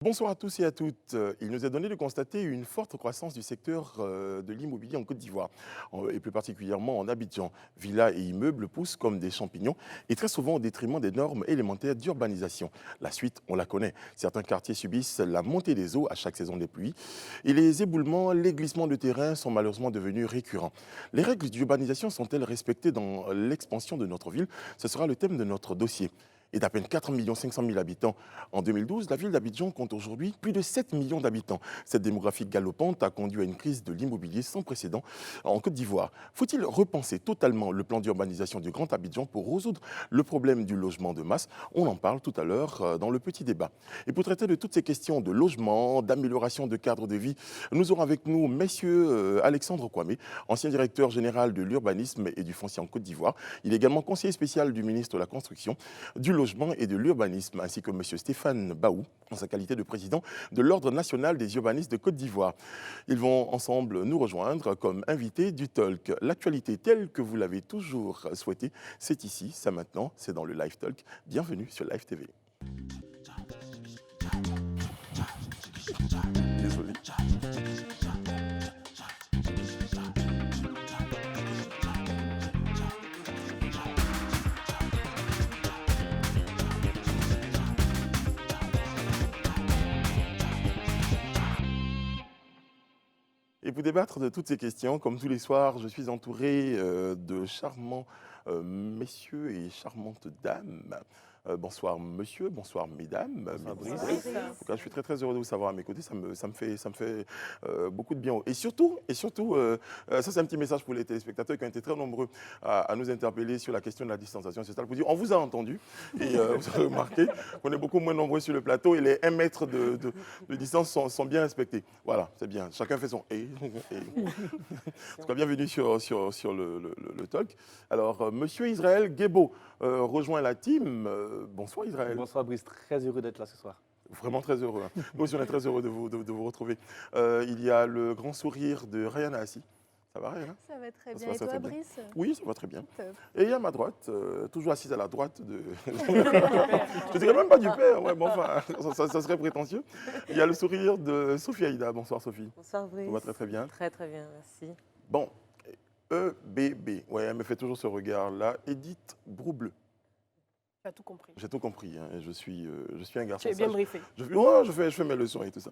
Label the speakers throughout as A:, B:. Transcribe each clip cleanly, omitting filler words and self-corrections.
A: Bonsoir à tous et à toutes. Il nous est donné de constater une forte croissance du secteur de l'immobilier en Côte d'Ivoire, et plus particulièrement en Abidjan. Villas et immeubles poussent comme des champignons et très souvent au détriment des normes élémentaires d'urbanisation. La suite, on la connaît. Certains quartiers subissent la montée des eaux à chaque saison des pluies et les éboulements, les glissements de terrain sont malheureusement devenus récurrents. Les règles d'urbanisation sont-elles respectées dans l'expansion de notre ville? Ce sera le thème de notre dossier. Et d'à peine 4,5 millions habitants en 2012, la ville d'Abidjan compte aujourd'hui plus de 7 millions d'habitants. Cette démographie galopante a conduit à une crise de l'immobilier sans précédent en Côte d'Ivoire. Faut-il repenser totalement le plan d'urbanisation du Grand Abidjan pour résoudre le problème du logement de masse? On en parle tout à l'heure dans le petit débat. Et pour traiter de toutes ces questions de logement, d'amélioration de cadre de vie, nous aurons avec nous messieurs Alexandre Kwame, ancien directeur général de l'urbanisme et du foncier en Côte d'Ivoire. Il est également conseiller spécial du ministre de la Construction, du logement et de l'urbanisme, ainsi que M. Stéphane Baou, en sa qualité de président de l'Ordre national des urbanistes de Côte d'Ivoire. Ils vont ensemble nous rejoindre comme invités du Talk. L'actualité telle que vous l'avez toujours souhaité, c'est ici, c'est maintenant, c'est dans le Live Talk. Bienvenue sur Live TV. Désolé. Et pour débattre de toutes ces questions, comme tous les soirs, je suis entouré de charmants messieurs et charmantes dames. Bonsoir monsieur, bonsoir mesdames.
B: Bonsoir,
A: Mesdames.
B: Brice.
A: En tout cas, je suis très très heureux de vous savoir à mes côtés, ça me fait beaucoup de bien. Et surtout, ça c'est un petit message pour les téléspectateurs qui ont été très nombreux à nous interpeller sur la question de la distanciation sociale. Pour dire, on vous a entendu et vous avez remarqué qu'on est beaucoup moins nombreux sur le plateau et les 1 mètre de distance sont bien respectés. Voilà, c'est bien. Chacun fait son et. En tout cas, bienvenue sur le talk. Alors, monsieur Israël Guébo rejoint la team. Bonsoir Israël.
B: Bonsoir Brice, très heureux d'être là ce soir.
A: Vraiment très heureux. Hein. Nous aussi, on est très heureux de vous retrouver. Il y a le grand sourire de Ryan Assi. Ça va, Ryan?
C: Ça va très
A: Ça
C: bien.
A: va
C: Et
A: très,
C: toi,
A: très bien.
C: Brice?
A: Oui, ça va très bien.
C: Top.
A: Et il y a à ma droite, toujours assise à la droite de... Je ne dirais même pas du père, ouais, bon, enfin, ça serait prétentieux. Il y a le sourire de Sophie Aïda. Bonsoir Sophie.
D: Bonsoir Brice.
A: Ça va très très bien.
D: Très très bien, merci.
A: Bon, EBB, ouais, elle me fait toujours ce regard-là. Edith Broubleu.
C: Tu as tout compris.
A: J'ai tout compris, hein, et je suis un garçon
C: Tu es bien
A: sage.
C: briefé.
A: Je fais mes leçons et tout ça.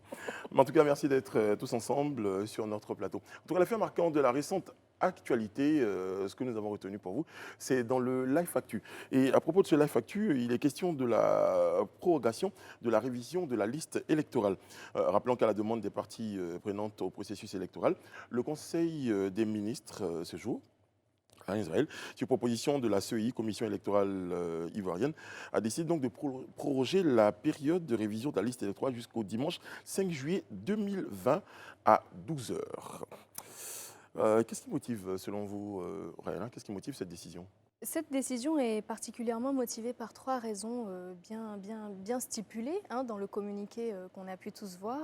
A: Mais en tout cas, merci d'être tous ensemble sur notre plateau. En tout cas, la fait marquante de la récente actualité, ce que nous avons retenu pour vous, c'est dans le Live Actu. Et à propos de ce Live Actu, il est question de la prorogation de la révision de la liste électorale. Rappelons qu'à la demande des parties prenantes au processus électoral, le Conseil des ministres, ce jour, en Israël, sur proposition de la CEI, Commission électorale ivoirienne, a décidé donc de proroger la période de révision de la liste électorale jusqu'au dimanche 5 juillet 2020 à 12 heures. Qu'est-ce qui motive, selon vous, Raël, qu'est-ce qui motive cette décision?
C: Cette décision est particulièrement motivée par 3 raisons bien stipulées dans le communiqué qu'on a pu tous voir.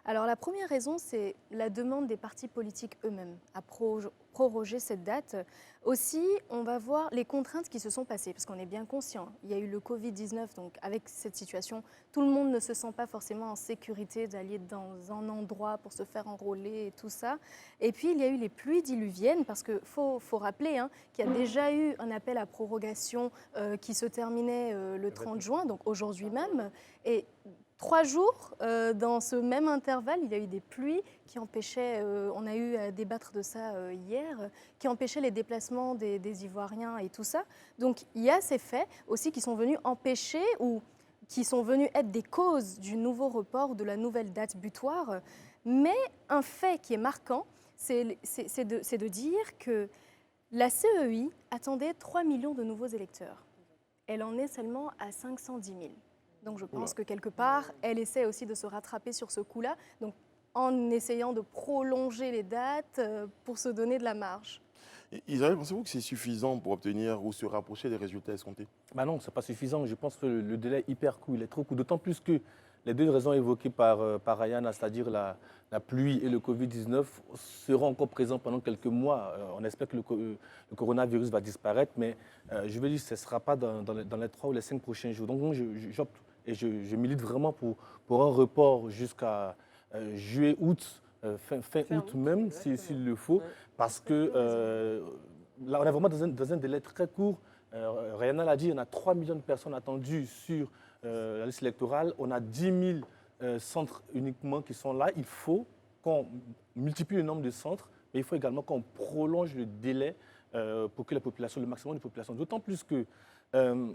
C: Alors la première raison, c'est la demande des partis politiques eux-mêmes à proroger cette date. Aussi, on va voir les contraintes qui se sont passées, parce qu'on est bien conscient. Il y a eu le Covid-19, donc avec cette situation, tout le monde ne se sent pas forcément en sécurité d'aller dans un endroit pour se faire enrôler et tout ça. Et puis, il y a eu les pluies diluviennes, parce qu'il faut rappeler qu'il y a déjà eu un appel à prorogation qui se terminait le 30 juin, donc aujourd'hui même. Et 3 jours, dans ce même intervalle, il y a eu des pluies qui empêchaient, on a eu à débattre de ça hier, qui empêchaient les déplacements des Ivoiriens et tout ça. Donc il y a ces faits aussi qui sont venus empêcher ou qui sont venus être des causes du nouveau report, de la nouvelle date butoir. Mais un fait qui est marquant, c'est de dire que la CEI attendait 3 millions de nouveaux électeurs. Elle en est seulement à 510 000. Donc je pense que quelque part, elle essaie aussi de se rattraper sur ce coup-là, donc en essayant de prolonger les dates pour se donner de la marge.
A: Israël, pensez-vous que c'est suffisant pour obtenir ou se rapprocher des résultats escomptés?
B: Bah non, ce n'est pas suffisant. Je pense que le délai est hyper court, il est trop court. D'autant plus que les 2 raisons évoquées par Ryan, c'est-à-dire la pluie et le Covid-19, seront encore présents pendant quelques mois. On espère que le coronavirus va disparaître, mais je veux dire, ce ne sera pas dans les 3 ou les 5 prochains jours. Donc moi, j'opte et je milite vraiment pour un report jusqu'à juillet, août, fin août même, s'il le faut,
D: Ouais.
B: parce que là, on est vraiment dans un délai très court. Rihanna l'a dit, on a 3 millions de personnes attendues sur la liste électorale. On a 10 000 centres uniquement qui sont là. Il faut qu'on multiplie le nombre de centres, mais il faut également qu'on prolonge le délai pour que la population, le maximum de population, d'autant plus que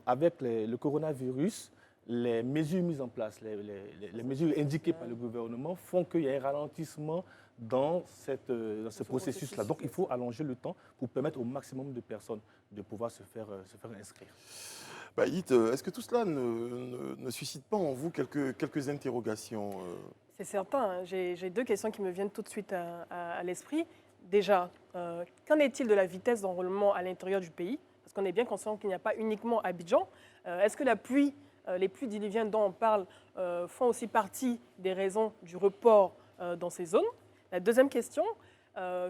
B: avec le coronavirus, les mesures mises en place, les mesures indiquées par le gouvernement font qu'il y a un ralentissement dans ce processus-là. Donc, il faut allonger le temps pour permettre au maximum de personnes de pouvoir se faire inscrire.
A: Baït, est-ce que tout cela ne suscite pas en vous quelques interrogations
D: C'est certain. Hein. J'ai deux questions qui me viennent tout de suite à l'esprit. Déjà, qu'en est-il de la vitesse d'enrôlement à l'intérieur du pays? Parce qu'on est bien conscient qu'il n'y a pas uniquement Abidjan. Est-ce que les pluies diluviennes dont on parle font aussi partie des raisons du report dans ces zones? La deuxième question,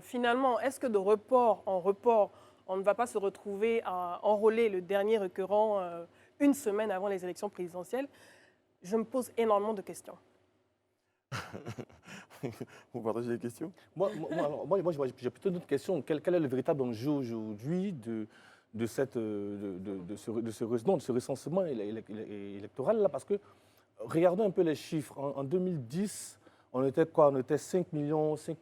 D: finalement, est-ce que de report en report, on ne va pas se retrouver à enrôler le dernier requérant une semaine avant les élections présidentielles? Je me pose énormément de questions.
A: Vous partagez les questions?
B: Moi, j'ai plutôt une autre question. Quel est le véritable enjeu aujourd'hui de ce recensement électoral-là? Parce que regardons un peu les chiffres. En 2010, on était quoi? On était 5 millions 7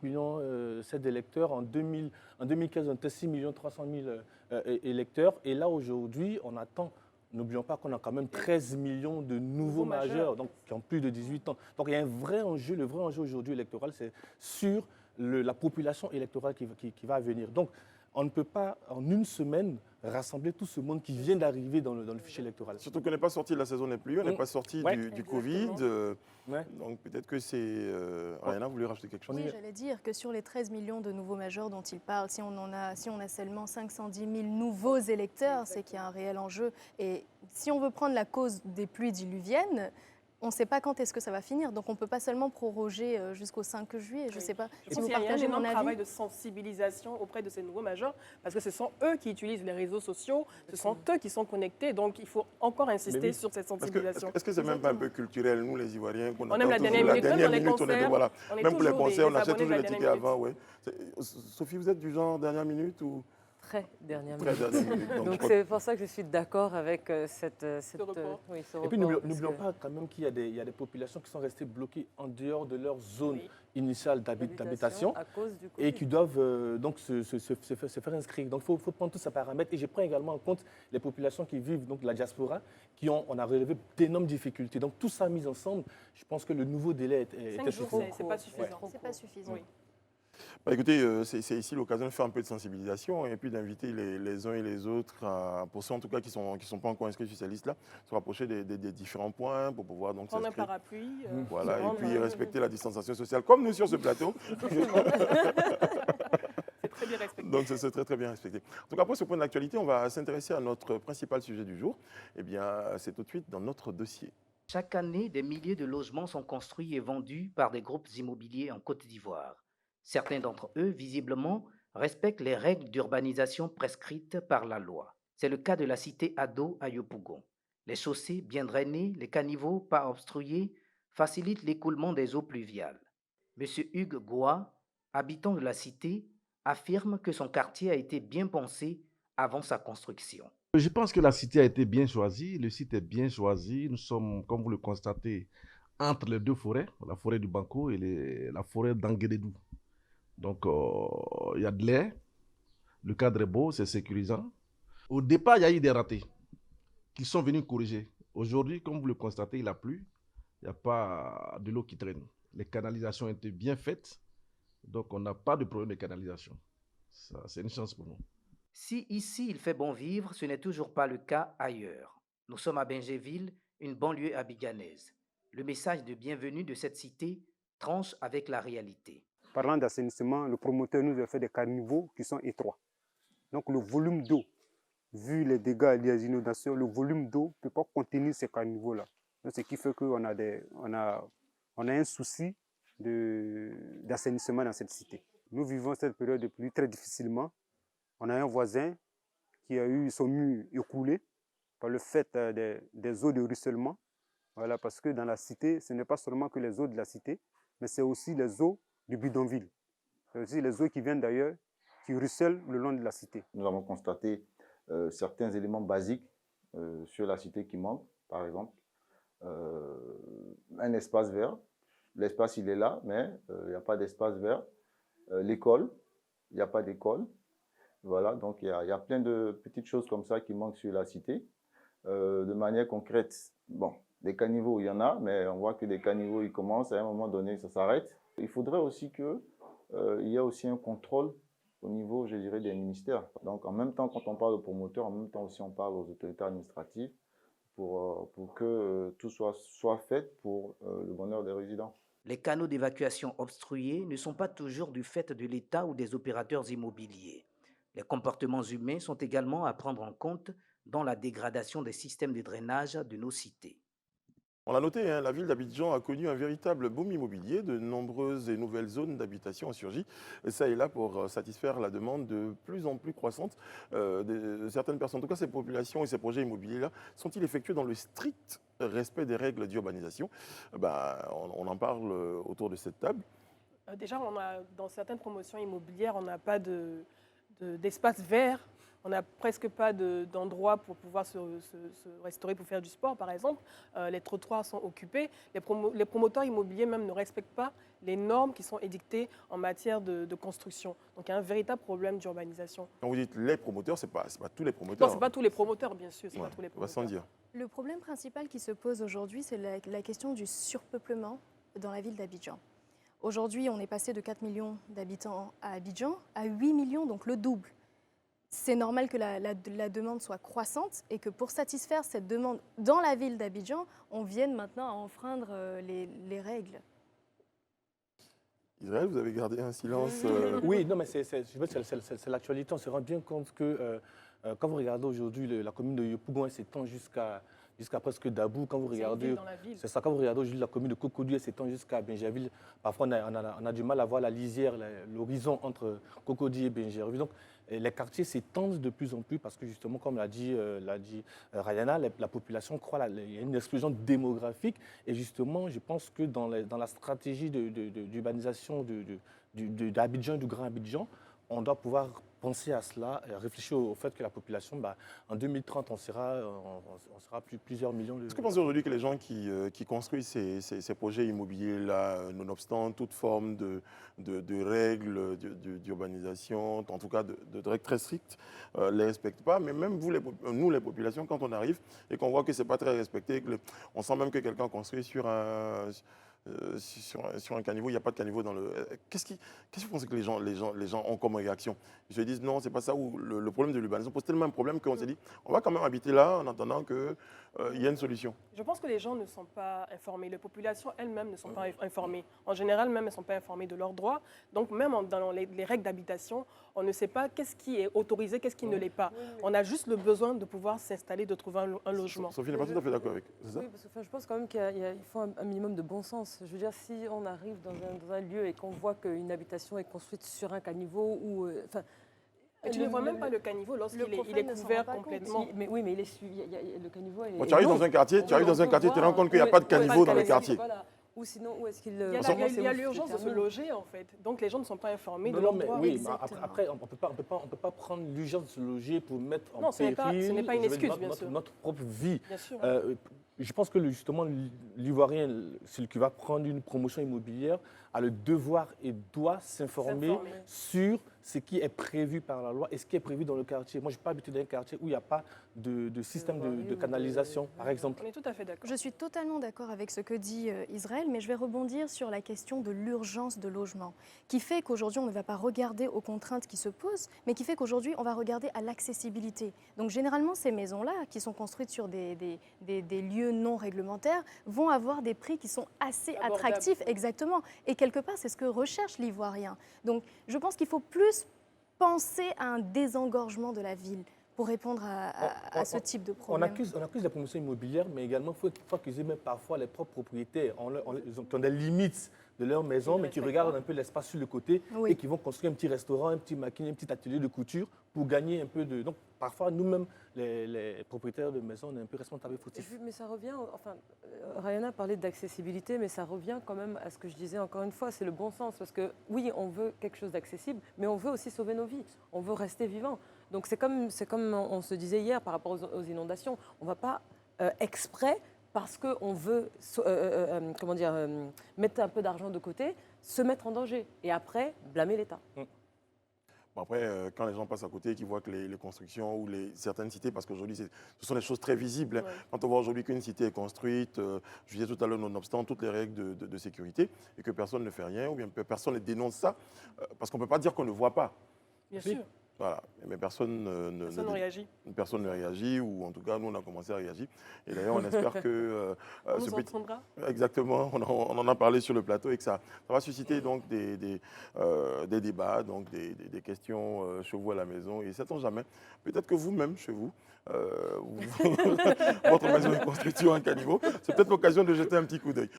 B: d'électeurs. En 2015, on était 6 300 000 électeurs. Et là, aujourd'hui, on attend. N'oublions pas qu'on a quand même 13 millions de nouveaux majeurs, donc qui ont plus de 18 ans. Donc il y a un vrai enjeu. Le vrai enjeu aujourd'hui électoral, c'est sur la population électorale qui va venir. Donc on ne peut pas, en une semaine, rassembler tout ce monde qui vient d'arriver dans le fichier électoral.
A: Surtout qu'on n'est pas sorti de la saison des pluies, on n'est pas sorti du Covid.
B: Ouais.
A: Donc peut-être que c'est... Rihanna, vous voulez rajouter quelque chose?
C: Oui, j'allais dire que sur les 13 millions de nouveaux majeurs dont il parle, si on a seulement 510 000 nouveaux électeurs, c'est qu'il y a un réel enjeu. Et si on veut prendre la cause des pluies diluviennes, on ne sait pas quand est-ce que ça va finir. Donc on ne peut pas seulement proroger jusqu'au 5 juillet. Je ne sais pas si vous partagez mon
D: un
C: avis.
D: travail de sensibilisation auprès de ces nouveaux majeurs, parce que ce sont eux qui utilisent les réseaux sociaux, ce sont eux qui sont connectés. Donc il faut encore insister sur cette sensibilisation.
A: Est-ce que c'est même pas un peu culturel, nous les Ivoiriens, qu'on
D: On aime la dernière minute, même dans les concerts.
A: voilà. Même pour les concerts, on achète toujours les
D: les
A: tickets avant. Ouais. Sophie, vous êtes du genre dernière minute ou...
E: Très dernière
A: Très
E: minute.
A: dernière minute.
E: Donc c'est pour ça que je suis d'accord avec ce
D: report.
E: oui, ce
B: Et puis
E: report,
B: n'oublions pas quand même qu'il y a des populations qui sont restées bloquées en dehors de leur zone
D: Oui.
B: initiale d'habitation
E: à cause du
B: et
E: Covid.
B: qui doivent donc se faire inscrire. Donc il faut prendre tous ces paramètres. Et je prends également en compte les populations qui vivent, donc la diaspora, on a relevé d'énormes difficultés. Donc tout ça mis ensemble, je pense que le nouveau délai était
D: 5 jours,
B: suffisant.
D: c'est pas suffisant.
C: C'est pas suffisant.
D: Oui.
A: Écoutez, c'est ici l'occasion de faire un peu de sensibilisation et puis d'inviter les uns et les autres, pour ceux en tout cas qui sont pas encore inscrits sur ces listes-là, se rapprocher des différents points pour pouvoir donc
D: Prendre un
A: s'inscrire.
D: parapluie.
A: Voilà,
D: se
A: et
D: rendre,
A: puis respecter la distanciation sociale, comme nous sur ce plateau.
D: C'est très bien respecté.
A: Donc c'est très très bien respecté. Donc après ce point de l'actualité, on va s'intéresser à notre principal sujet du jour. Eh bien, c'est tout de suite dans notre dossier.
F: Chaque année, des milliers de logements sont construits et vendus par des groupes immobiliers en Côte d'Ivoire. Certains d'entre eux, visiblement, respectent les règles d'urbanisation prescrites par la loi. C'est le cas de la cité Ado à Yopougon. Les chaussées bien drainées, les caniveaux pas obstrués facilitent l'écoulement des eaux pluviales. Monsieur Hugues Goua, habitant de la cité, affirme que son quartier a été bien pensé avant sa construction.
G: Je pense que la cité a été bien choisie, le site est bien choisi. Nous sommes, comme vous le constatez, entre les deux forêts, la forêt du Banco et la forêt d'Anguédédou. Donc, il y a de l'air, le cadre est beau, c'est sécurisant. Au départ, il y a eu des ratés qui sont venus corriger. Aujourd'hui, comme vous le constatez, il a plu, il n'y a pas de l'eau qui traîne. Les canalisations ont été bien faites, donc on n'a pas de problème de canalisation. Ça, c'est une chance pour nous.
F: Si ici il fait bon vivre, ce n'est toujours pas le cas ailleurs. Nous sommes à Bingéville, une banlieue abidjanaise. Le message de bienvenue de cette cité tranche avec la réalité.
H: Parlant d'assainissement, le promoteur nous a fait des caniveaux qui sont étroits. Donc le volume d'eau, vu les dégâts liés aux inondations, le volume d'eau ne peut pas contenir ces caniveaux-là. Ce qui fait qu'on a un souci d'assainissement dans cette cité. Nous vivons cette période de pluie très difficilement. On a un voisin qui a eu son mur écoulé par le fait des eaux de ruissellement. Voilà, parce que dans la cité, ce n'est pas seulement que les eaux de la cité, mais c'est aussi les eaux du bidonville. C'est aussi les eaux qui viennent d'ailleurs, qui ruissellent le long de la cité.
I: Nous avons constaté certains éléments basiques sur la cité qui manquent, par exemple. Un espace vert. L'espace, il est là, mais il n'y a pas d'espace vert. L'école, il n'y a pas d'école. Voilà, donc il y a plein de petites choses comme ça qui manquent sur la cité. De manière concrète, bon, des caniveaux, il y en a, mais on voit que des caniveaux, ils commencent, à un moment donné, ça s'arrête. Il faudrait aussi qu'il y ait aussi un contrôle au niveau, je dirais, des ministères. Donc, en même temps, quand on parle aux promoteurs, en même temps aussi, on parle aux autorités administratives pour que tout soit fait pour le bonheur des résidents.
F: Les canaux d'évacuation obstrués ne sont pas toujours du fait de l'État ou des opérateurs immobiliers. Les comportements humains sont également à prendre en compte dans la dégradation des systèmes de drainage de nos cités.
A: On l'a noté, hein, la ville d'Abidjan a connu un véritable boom immobilier. De nombreuses et nouvelles zones d'habitation ont surgi, ça et là, pour satisfaire la demande de plus en plus croissante de certaines personnes. En tout cas, ces populations et ces projets immobiliers-là sont-ils effectués dans le strict respect des règles d'urbanisation? On en parle autour de cette table.
D: Déjà, dans certaines promotions immobilières, on n'a pas d'espace vert. On n'a presque pas d'endroit pour pouvoir se restaurer, pour faire du sport, par exemple. Les trottoirs sont occupés. Les promoteurs immobiliers même ne respectent pas les normes qui sont édictées en matière de construction. Donc il y a un véritable problème d'urbanisation.
A: Quand vous dites les promoteurs, ce n'est pas tous les promoteurs.
D: Non, ce n'est pas tous les promoteurs, bien sûr. C'est pas tous les
A: on va sans
D: promoteurs.
A: dire.
C: Le problème principal qui se pose aujourd'hui, c'est la question du surpeuplement dans la ville d'Abidjan. Aujourd'hui, on est passé de 4 millions d'habitants à Abidjan à 8 millions, donc le double. C'est normal que la demande soit croissante et que pour satisfaire cette demande dans la ville d'Abidjan, on vienne maintenant à enfreindre les règles.
A: Israël, vous avez gardé un silence.
B: Oui, non, mais c'est l'actualité. On se rend bien compte que quand vous regardez aujourd'hui, la commune de Yopougon elle s'étend jusqu'à presque Dabou. Quand vous regardez, c'est ça. Quand vous regardez aujourd'hui la commune de Cocody, elle s'étend jusqu'à Benjerville. Parfois, on a du mal à voir la lisière, l'horizon entre Cocody et Benjerville. Donc, les quartiers s'étendent de plus en plus parce que justement, comme l'a dit Rayana, la population croît, il y a une explosion démographique. Et justement, je pense que dans la stratégie d'urbanisation d'Abidjan, du Grand Abidjan, on doit pouvoir penser à cela, réfléchir au fait que la population, en 2030, on sera plusieurs millions de...
A: Est-ce que vous pensez aujourd'hui que les gens qui construisent ces projets immobiliers-là, nonobstant toute forme de règles d'urbanisation, en tout cas de règles très strictes, ne les respectent pas? Mais même nous, les populations, quand on arrive et qu'on voit que ce n'est pas très respecté, on sent même que quelqu'un construit sur un caniveau, il n'y a pas de caniveau dans le... Qu'est-ce que vous pensez que les gens ont comme réaction? Ils se disent non, c'est pas ça, ou le problème de l'urbanisation pose tellement un problème qu'on s'est dit on va quand même habiter là en attendant qu'il y ait une solution.
D: Je pense que les gens ne sont pas informés. Les populations elles-mêmes ne sont pas informées. En général, même, elles ne sont pas informées de leurs droits. Donc, même dans les règles d'habitation, on ne sait pas qu'est-ce qui est autorisé, qu'est-ce qui ne l'est pas. On a juste le besoin de pouvoir s'installer, de trouver un logement.
A: Sophie n'est pas tout à fait d'accord avec ça.
E: Oui, parce que je pense quand même qu'il faut un minimum de bon sens. Je veux dire, si on arrive dans un lieu et qu'on voit qu'une habitation est construite sur un caniveau ou...
D: tu ne vois même pas le caniveau lorsqu'il est couvert complètement.
E: Oui, mais le caniveau est...
A: Tu arrives dans un quartier, tu te rends compte qu'il n'y a pas de caniveau dans le quartier.
E: Voilà. Ou sinon, où est-ce qu'il...
D: Il y a l'urgence de se loger, en fait. Donc, les gens ne sont pas informés de leurs droits.
B: Oui, mais après, on ne peut pas prendre l'urgence de se loger pour mettre en péril
D: ce n'est pas une excuse, bien sûr.
B: Notre propre vie.
D: Bien sûr.
B: Je pense que justement, l'Ivoirien, celui qui va prendre une promotion immobilière, a le devoir et doit s'informer sur ce qui est prévu par la loi et ce qui est prévu dans le quartier. Moi, je ne suis pas habitué dans un quartier où il n'y a pas de système de canalisation, par exemple.
D: On est tout à fait d'accord.
C: Je suis totalement d'accord avec ce que dit Israël, mais je vais rebondir sur la question de l'urgence de logement, qui fait qu'aujourd'hui, on ne va pas regarder aux contraintes qui se posent, mais qui fait qu'aujourd'hui, on va regarder à l'accessibilité. Donc, généralement, ces maisons-là, qui sont construites sur des lieux non réglementaires, vont avoir des prix qui sont assez attractifs, exactement. Et quelque part, c'est ce que recherche l'Ivoirien. Donc, je pense qu'il faut plus penser à un désengorgement de la ville pour répondre à ce type de problème.
B: On accuse la promotion immobilière, mais également, il faut accuser même parfois les propres propriétaires. Ils ont des limites de leur maison, mais qui regardent un peu l'espace sur le côté
C: Oui.
B: et qui vont construire un petit restaurant, un petit maquis, un petit atelier de couture pour gagner un peu de... Donc, parfois, nous-mêmes, les propriétaires de maisons, on est un peu responsables et fautifs.
E: Mais ça revient, enfin, Rayana parlait d'accessibilité, mais ça revient quand même à ce que je disais encore une fois, c'est le bon sens. Parce que oui, on veut quelque chose d'accessible, mais on veut aussi sauver nos vies. On veut rester vivant. Donc c'est comme on se disait hier par rapport aux inondations. On ne va pas exprès, parce qu'on veut mettre un peu d'argent de côté, se mettre en danger. Et après, blâmer l'État.
A: Bon, après, quand les gens passent à côté et qu'ils voient que les constructions ou certaines cités, parce qu'aujourd'hui, ce sont des choses très visibles.
D: Ouais.
A: Quand on voit aujourd'hui qu'une cité est construite, je disais tout à l'heure, nonobstant toutes les règles de sécurité, et que personne ne fait rien, ou bien personne ne dénonce ça, parce qu'on ne peut pas dire qu'on ne voit pas.
D: Bien
B: Oui.
D: sûr.
A: Voilà. Mais personne
D: Personne ne réagit.
A: Personne ne réagit, ou en tout cas, nous, on a commencé à réagir. Et d'ailleurs, on espère que...
D: On nous entendra.
A: Exactement, on en a parlé sur le plateau et que ça va susciter donc des débats, donc des questions chez vous à la maison. Et sait-on jamais, peut-être que vous-même, chez vous, votre maison est construite sur un caniveau, c'est peut-être l'occasion de jeter un petit coup d'œil.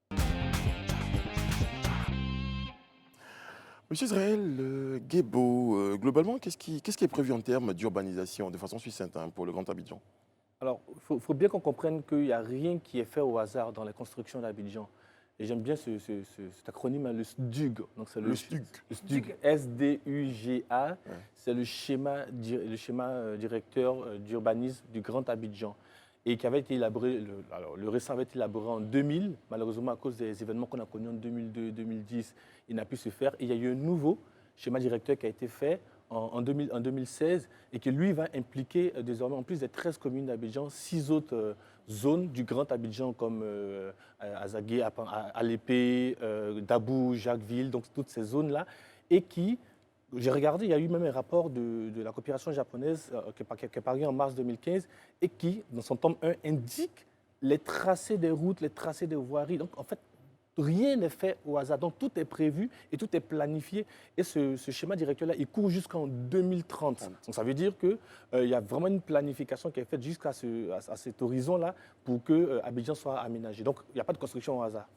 A: Monsieur Israël Guébo, globalement, qu'est-ce qui est prévu en termes d'urbanisation, de façon succincte, pour le Grand Abidjan?
B: Alors, il faut bien qu'on comprenne qu'il n'y a rien qui est fait au hasard dans la construction d'Abidjan. Et j'aime bien cet acronyme, hein, le SDUG. Donc, c'est
A: Le SDUG.
B: Le SDUG, S-D-U-G-A.
A: Ouais.
B: C'est le schéma directeur d'urbanisme du Grand Abidjan. Et qui avait été élaboré, le récent avait été élaboré en 2000. Malheureusement, à cause des événements qu'on a connus en 2002-2010, il n'a pu se faire. Et il y a eu un nouveau schéma directeur qui a été fait en 2016 et qui, lui, va impliquer désormais, en plus des 13 communes d'Abidjan, 6 autres zones du Grand Abidjan comme Azagué, Alépé, Dabou, Jacquesville, donc toutes ces zones-là, et qui, j'ai regardé, il y a eu même un rapport de la coopération japonaise qui est paru en mars 2015 et qui, dans son tome 1, indique les tracés des routes, les tracés des voiries. Donc, en fait, rien n'est fait au hasard. Donc, tout est prévu et tout est planifié. Et ce schéma directeur-là, il court jusqu'en 2030. Donc, ça veut dire qu'il y a vraiment une planification qui est faite jusqu'à cet horizon-là pour que Abidjan soit aménagé. Donc, il n'y a pas de construction au hasard.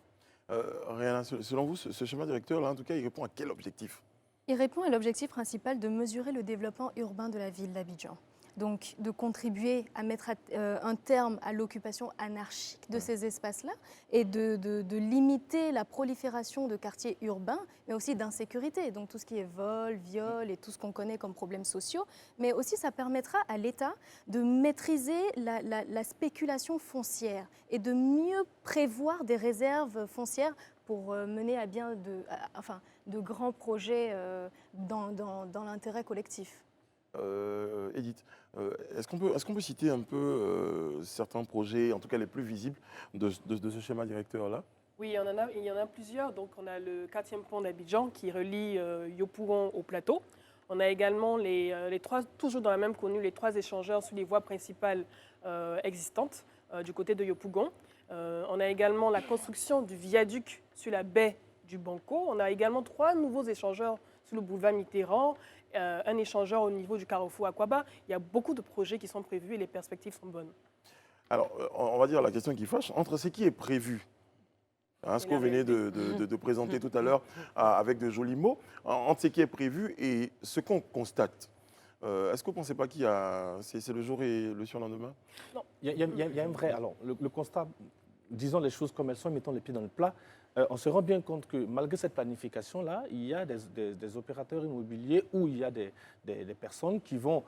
A: Rayana, selon vous, ce schéma directeur-là, en tout cas, il répond à quel objectif?
C: Il répond à l'objectif principal de mesurer le développement urbain de la ville d'Abidjan. Donc de contribuer à mettre un terme à l'occupation anarchique de ces espaces-là et de limiter la prolifération de quartiers urbains, mais aussi d'insécurité, donc tout ce qui est vol, viol et tout ce qu'on connaît comme problèmes sociaux. Mais aussi ça permettra à l'État de maîtriser la spéculation foncière et de mieux prévoir des réserves foncières pour mener à bien de grands projets dans l'intérêt collectif.
A: Edith, est-ce qu'on peut citer un peu certains projets, en tout cas les plus visibles, de ce schéma directeur-là?
D: Oui, il y en a plusieurs. Donc, on a le 4e pont d'Abidjan qui relie Yopougon au plateau. On a également toujours dans la même commune, les 3 échangeurs sur les voies principales existantes du côté de Yopougon. On a également la construction du viaduc sur la baie du Banco. On a également 3 nouveaux échangeurs sur le boulevard Mitterrand, un échangeur au niveau du carrefour Aquaba. Il y a beaucoup de projets qui sont prévus et les perspectives sont bonnes.
A: Alors, on va dire la question qui fâche, entre ce qui est prévu, ce qu'on venait de présenter tout à l'heure avec de jolis mots, entre ce qui est prévu et ce qu'on constate, est-ce que vous ne pensez pas qu'il y a... C'est le jour et le surlendemain?
B: Non. Il y a un vrai... Alors, le constat, disons les choses comme elles sont, mettons les pieds dans le plat, on se rend bien compte que malgré cette planification-là, il y a des opérateurs immobiliers ou il y a des personnes qui vont,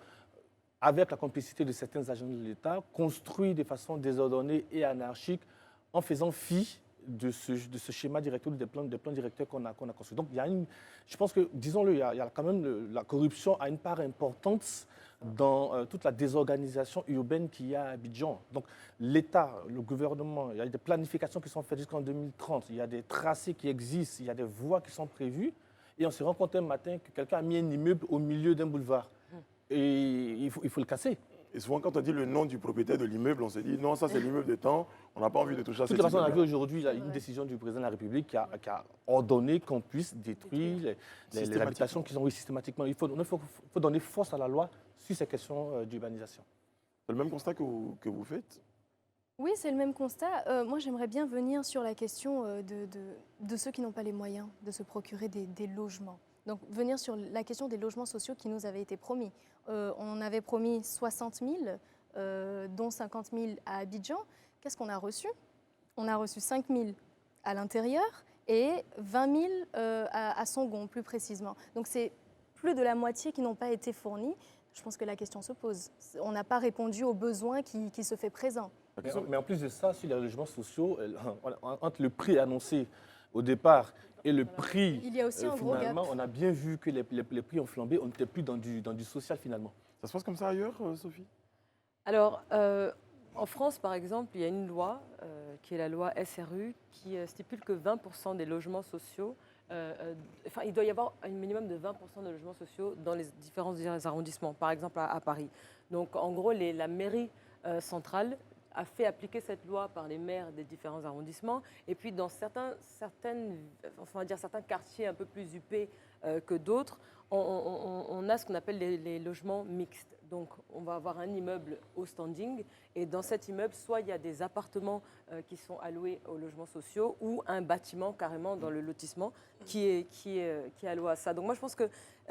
B: avec la complicité de certains agents de l'État, construire de façon désordonnée et anarchique en faisant fi de ce schéma directeur, des plans directeurs qu'on a construits. Donc, je pense que, disons-le, il y a quand même la corruption a une part importante dans toute la désorganisation urbaine qu'il y a à Abidjan. Donc l'État, le gouvernement, il y a des planifications qui sont faites jusqu'en 2030, il y a des tracés qui existent, il y a des voies qui sont prévues, et on se rend compte un matin que quelqu'un a mis un immeuble au milieu d'un boulevard. Et il faut le casser.
A: Et souvent, quand on dit le nom du propriétaire de l'immeuble, on se dit non, ça c'est l'immeuble de temps, on n'a pas envie de toucher à cet
B: De toute façon, on a
A: immeuble.
B: vu aujourd'hui une décision du président de la République qui a ordonné qu'on puisse détruire les habitations qui sont systématiquement. Il faut donner force à la loi sur ces questions d'urbanisation.
A: C'est le même constat que vous faites?
C: Oui, c'est le même constat. Moi, j'aimerais bien venir sur la question de ceux qui n'ont pas les moyens de se procurer des logements. Donc, venir sur la question des logements sociaux qui nous avaient été promis. On avait promis 60 000, dont 50 000 à Abidjan. Qu'est-ce qu'on a reçu? On a reçu 5 000 à l'intérieur et 20 000 à Songon, plus précisément. Donc, c'est plus de la moitié qui n'ont pas été fournis. Je pense que la question se pose. On n'a pas répondu aux besoins qui se fait présent.
B: Mais en plus de ça, sur les logements sociaux, entre le prix annoncé au départ et le prix,
C: Il y a aussi un gros
B: finalement,
C: gap.
B: on a bien vu que les prix ont flambé. On n'était plus dans du social finalement.
A: Ça se passe comme ça ailleurs, Sophie?
E: Alors, en France, par exemple, il y a une loi qui est la loi SRU qui stipule que 20% des logements sociaux, il doit y avoir un minimum de 20% de logements sociaux dans les différents arrondissements, par exemple à Paris. Donc, en gros, la mairie centrale a fait appliquer cette loi par les maires des différents arrondissements. Et puis, dans certains quartiers un peu plus huppés que d'autres, on a ce qu'on appelle les logements mixtes. Donc, on va avoir un immeuble au standing. Et dans cet immeuble, soit il y a des appartements qui sont alloués aux logements sociaux ou un bâtiment carrément dans le lotissement qui est alloué à ça. Donc, moi, je pense que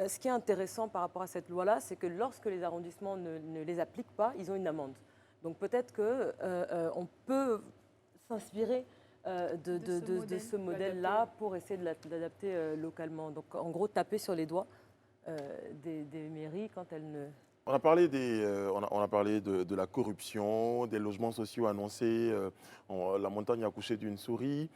E: ce qui est intéressant par rapport à cette loi-là, c'est que lorsque les arrondissements ne les appliquent pas, ils ont une amende. Donc peut-être qu'on peut s'inspirer de ce modèle-là pour essayer de l'adapter localement. Donc en gros, taper sur les doigts des mairies quand elles ne...
A: On a parlé, on a parlé de la corruption, des logements sociaux annoncés, la montagne a accouché d'une souris.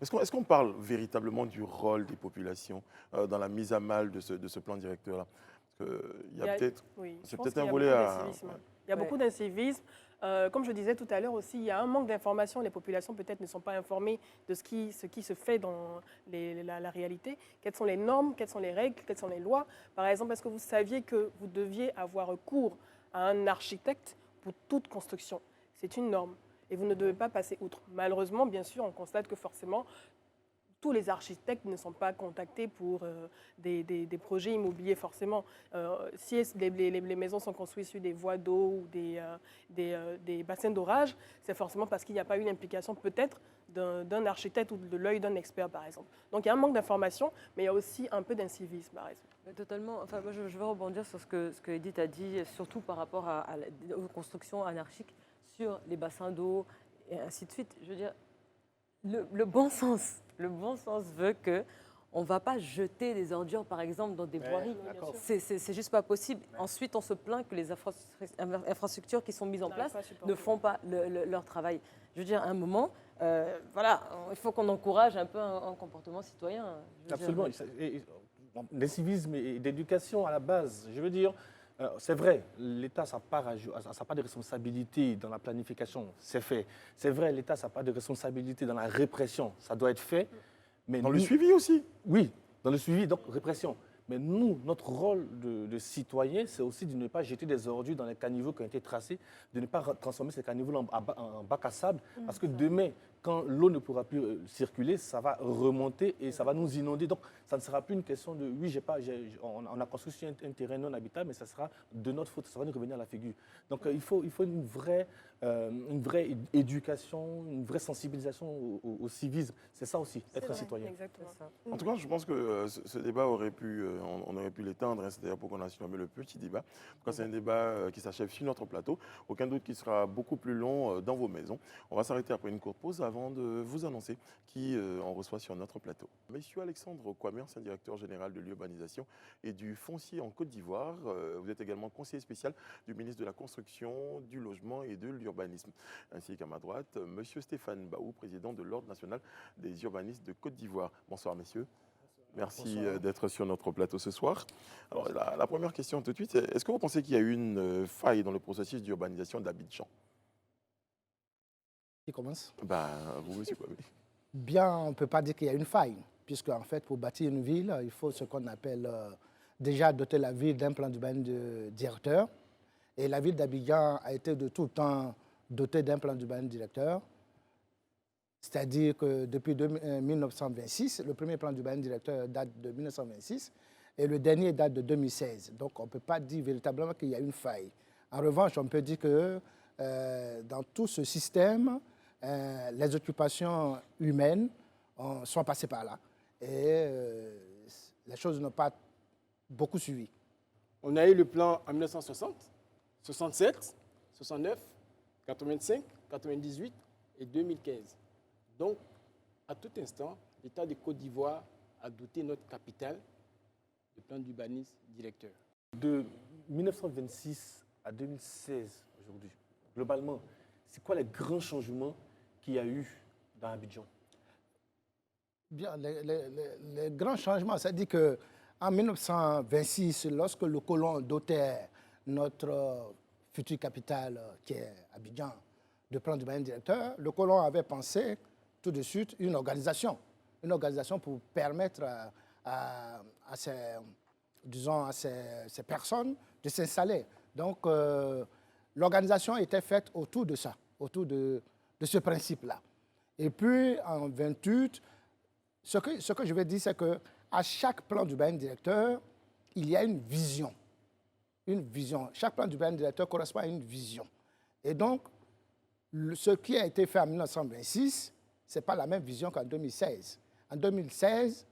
A: Est-ce qu'on parle véritablement du rôle des populations dans la mise à mal de ce plan directeur-là? Parce qu'il y a peut-être, c'est peut-être un volet à...
D: Il y a beaucoup d'incivisme. Comme je disais tout à l'heure aussi, il y a un manque d'information. Les populations peut-être ne sont pas informées de ce qui se fait dans la réalité. Quelles sont les normes, quelles sont les règles, quelles sont les lois. Par exemple, est-ce que vous saviez que vous deviez avoir recours à un architecte pour toute construction? C'est une norme et vous ne devez pas passer outre. Malheureusement, bien sûr, on constate que forcément, tous les architectes ne sont pas contactés pour des projets immobiliers forcément. Si les maisons sont construites sur des voies d'eau ou des bassins d'orage, c'est forcément parce qu'il n'y a pas eu l'implication peut-être d'un architecte ou de l'œil d'un expert, par exemple. Donc il y a un manque d'information, mais il y a aussi un peu d'incivisme, par exemple.
E: Totalement. Enfin, moi, je veux rebondir sur ce que Edith a dit, surtout par rapport aux constructions anarchiques sur les bassins d'eau et ainsi de suite. Je veux dire, le bon sens veut que on ne va pas jeter des ordures, par exemple, dans des voiries. C'est juste pas possible. Ensuite, on se plaint que les infrastructures qui sont mises en place ne font pas leur travail. Je veux dire, à un moment, il faut qu'on encourage un peu un comportement citoyen.
B: Absolument. D'incivisme et d'éducation à la base. Je veux dire, c'est vrai, l'État, ça part de responsabilité dans la planification, c'est fait. C'est vrai, l'État, ça part de responsabilité dans la répression, ça doit être fait. Mais
A: dans le suivi aussi.
B: Oui, dans le suivi, donc répression. Mais nous, notre rôle de citoyen, c'est aussi de ne pas jeter des ordures dans les caniveaux qui ont été tracés, de ne pas transformer ces caniveaux en bac à sable, parce que demain, quand l'eau ne pourra plus circuler, ça va remonter et ça va nous inonder. Donc, ça ne sera plus une question de « oui, on a construit sur un terrain non habitable, mais ça sera de notre faute, ça va nous revenir à la figure ». Donc, il faut une vraie éducation, une vraie sensibilisation au civisme. C'est ça aussi, être un citoyen.
D: Exactement.
A: En tout cas, je pense que ce débat aurait pu, on aurait pu l'étendre, hein, c'est-à-dire pour qu'on a surnommé le petit débat. En tout cas, c'est un débat qui s'achève sur notre plateau. Aucun doute qu'il sera beaucoup plus long dans vos maisons. On va s'arrêter après une courte pause avant de vous annoncer qui on reçoit sur notre plateau. Monsieur Alexandre Kwame, ancien directeur général de l'urbanisation et du foncier en Côte d'Ivoire. Vous êtes également conseiller spécial du ministre de la Construction, du Logement et de l'Urbanisme. Ainsi qu'à ma droite, monsieur Stéphane Baou, président de l'Ordre national des urbanistes de Côte d'Ivoire. Bonsoir, messieurs. Merci d'être sur notre plateau ce soir. Alors, la première question tout de suite, est-ce que vous pensez qu'il y a eu une faille dans le processus d'urbanisation d'Abidjan?
J: Qui commence?
A: Vous, monsieur Kwame.
J: Bien, on ne peut pas dire qu'il y a une faille, puisque en fait, pour bâtir une ville, il faut ce qu'on appelle déjà doter la ville d'un plan d'urbanisme directeur. Et la ville d'Abidjan a été de tout temps dotée d'un plan d'urbanisme directeur. C'est-à-dire que depuis 1926, le premier plan d'urbanisme directeur date de 1926 et le dernier date de 2016. Donc on ne peut pas dire véritablement qu'il y a une faille. En revanche, on peut dire que dans tout ce système, les occupations humaines sont passées par là. Et les choses n'ont pas beaucoup suivi.
K: On a eu le plan en 1960, 67, 69, 85, 98 et 2015. Donc, à tout instant, l'État de Côte d'Ivoire a doté notre capitale de plan d'urbanisme directeur.
B: De 1926 à 2016, aujourd'hui, globalement, c'est quoi les grands changements qu'il y a eu dans Abidjan?
J: Bien, les grands changements, c'est-à-dire qu'en 1926, lorsque le colon dotait notre future capitale, qui est Abidjan, de plan d'urbanisme directeur, le colon avait pensé tout de suite une organisation pour permettre à ces personnes de s'installer. Donc, l'organisation était faite autour de ça, autour de ce principe-là. Et puis, en 28, ce que je vais dire, c'est qu'à chaque plan d'urbanisme directeur, il y a une vision. Une vision. Chaque plan d'urbanisme directeur correspond à une vision. Et donc, ce qui a été fait en 1926, ce n'est pas la même vision qu'en 2016. En 2016,